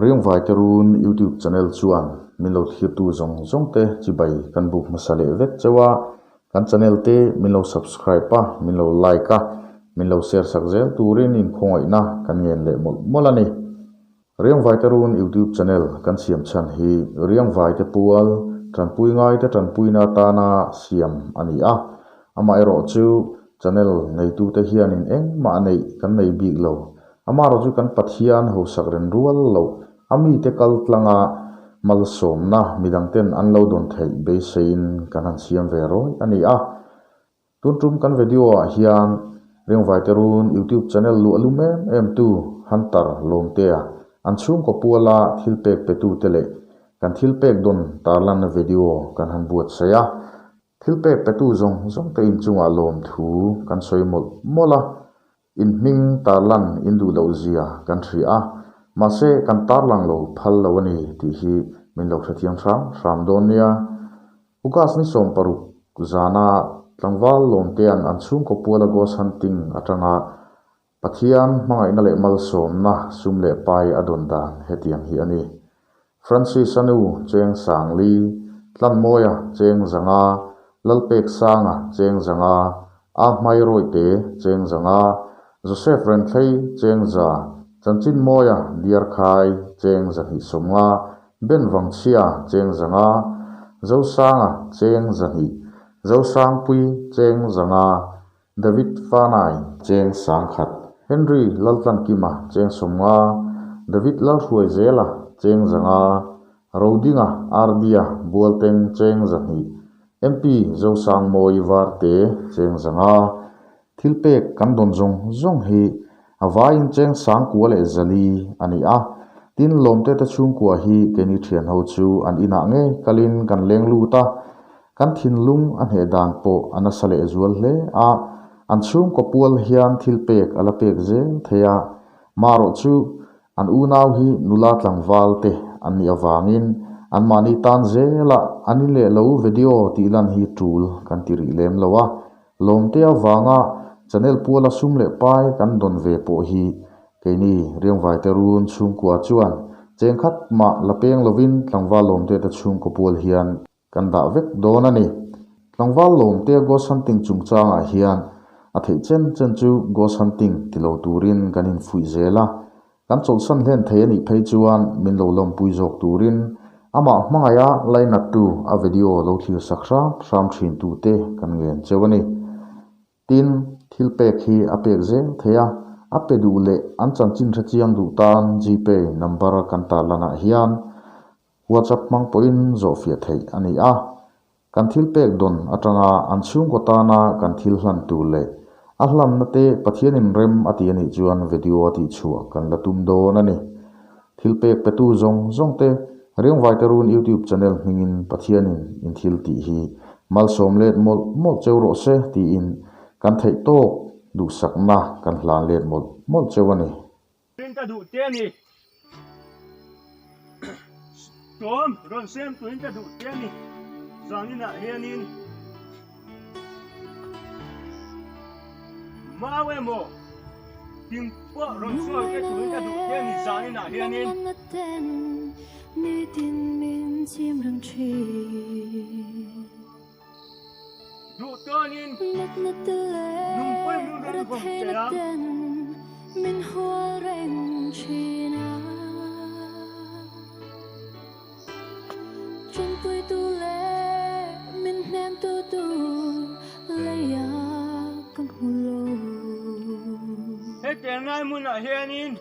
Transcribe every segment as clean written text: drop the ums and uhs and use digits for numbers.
riêng vài cái run YouTube channel chuan min lo thir tu zong te chi bai kan buk masale vek chawa kan channel te min lo subscribe pa min lo like ka min lo share sak zel turin in khongoi na kan ngen le molani riêng vài cái run YouTube channel kan siam chan hi riêng vài cái pual tran pui ngai te tran pui na ta na siam ani a ama ero chu channel nei tu te hian in eng ma nei kan nei big lo ama ro chu kan pathian ho sakren rual lo ami te kal tlanga mal som na midang ten an lo don thei be sein kan han siam ve roi ani a tun tum kan video a hian riêng vài cái run YouTube channel lu alume em tu hantar lom te a an chung ko puala thilpek pe tu tele kan thilpek don tarlan video kan han buat saya thilpek pe tu zong te in chunga lom thu kan soi mola in ming tarlan indu lo zia kan thri a ma se kan tarlang lo phal lo ani ti hi min lo thatiam ram don nia ukas ni som paru zana tlangwal lom te an chung ko puala ghost hunting atanga pathian mangai na le mal som na sumle pai adon dan hetiam hi ani Francis anu cheng sangli tlan moya cheng zanga lalpek sanga cheng zanga a mai roi te cheng zanga Joseph Renthei cheng za chanchin moya diar khai cheng za hi somnga ben wangchia cheng zanga zo sanga cheng za hi zo sang pui cheng zanga David Fanai cheng sang khat Henry laltlan kima cheng somnga David lalhuai zela cheng zanga Rodinga Ardia Bualteng cheng zahi MP zo sang moi warte cheng zanga thilpek kan don zong hi awain cheng sang kuale zali ani a tin lomte ta chung kwa hi keni thian ho chu an ina nge kalin kan lenglu ta kan thinlung an he dang po anasale zual hle a an chung ko pual hian thilpek alapek zel theya maro chu an unaw hi nula tlangwal te an ni awangin an mani tan zela ani le lo video ti lan hi tool kan tiri lem lowa lom te awanga channel puala sumle pai kan don ve po hi keini riang vai te run chung kwa chuan cheng khat ma lapeng lovin tlangwal lom te ta chung ko pual hian kan da vek don ani tlangwal lom te ghost hunting chungchanga hian a thei chen chu ghost hunting tilo turin kanin fui zela kan chol san hlen thei ani phei chuan min lo lom pui jok turin ama hmangaya line tu a video lo thil sakra ram thin tu te kan ngen chewani tin thilpek hi apek zel theya apedu le an chanchin thachiang du tan gpay number kan ta lana hian whatsapp mang poin zo fia thei ani a kan thilpek don atanga an chung ko ta na kan thil hlan tu le ahlam na te pathian in rem ati ani chuan video ati chua kan latum do nani thilpek petu zong te riang vai te run YouTube channel hingin pathian in thil ti hi mal som let mol chewro se ti in kan thei to du sakna kan hlan let mol chewani tin ta du te ni tom ron sem tuin ta du te ni zangina hianin mawe mo ting po ron so ke tuin ta du te ni zangina hianin ni tin min chim rang chi du tonin nat na tele nung poi nung ron ko chea min hoa ren chi na chung pui tu le min nem tu le ya kan hulo he te ngai mun a hianin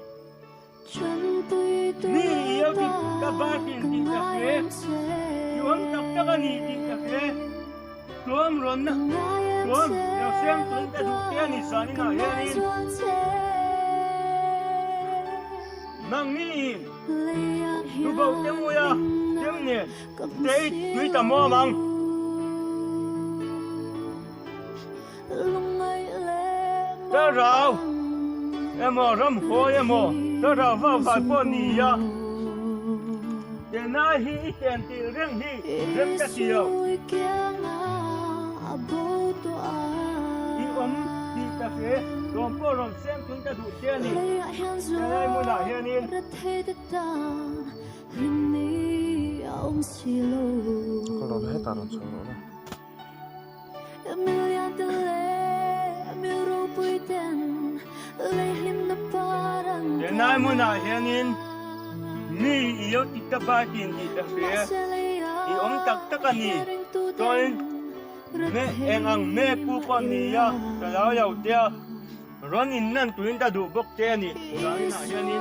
chung pui tu ni yo ti ka ba tin ti ka ke yuang tak ta ka ni ti ka ke tuam ron na tuam yo sem tuin ta du te ni zangina hianin mang ni du bau te mo ya tem ne te tui ta mo mang ta rao em mo ram ho em mo ta rao va phải po ni ya te na hi ten ti reng hi rem ta ti yo i om ti ta sẽ gồm cô rồi xem chúng ta đủ tiền đi cái này muốn nào hiện in Kalau dah taruh solo lah. cái này muốn nào hiện in ni yếu thì ta ba tiền thì ta sẽ thì ông tắc anh đi rồi mẹ em ăn mẹ phụ con đi ya cái đó giàu tiền rồi in năng tụi ta đủ bốc tiền đi cái này hiện in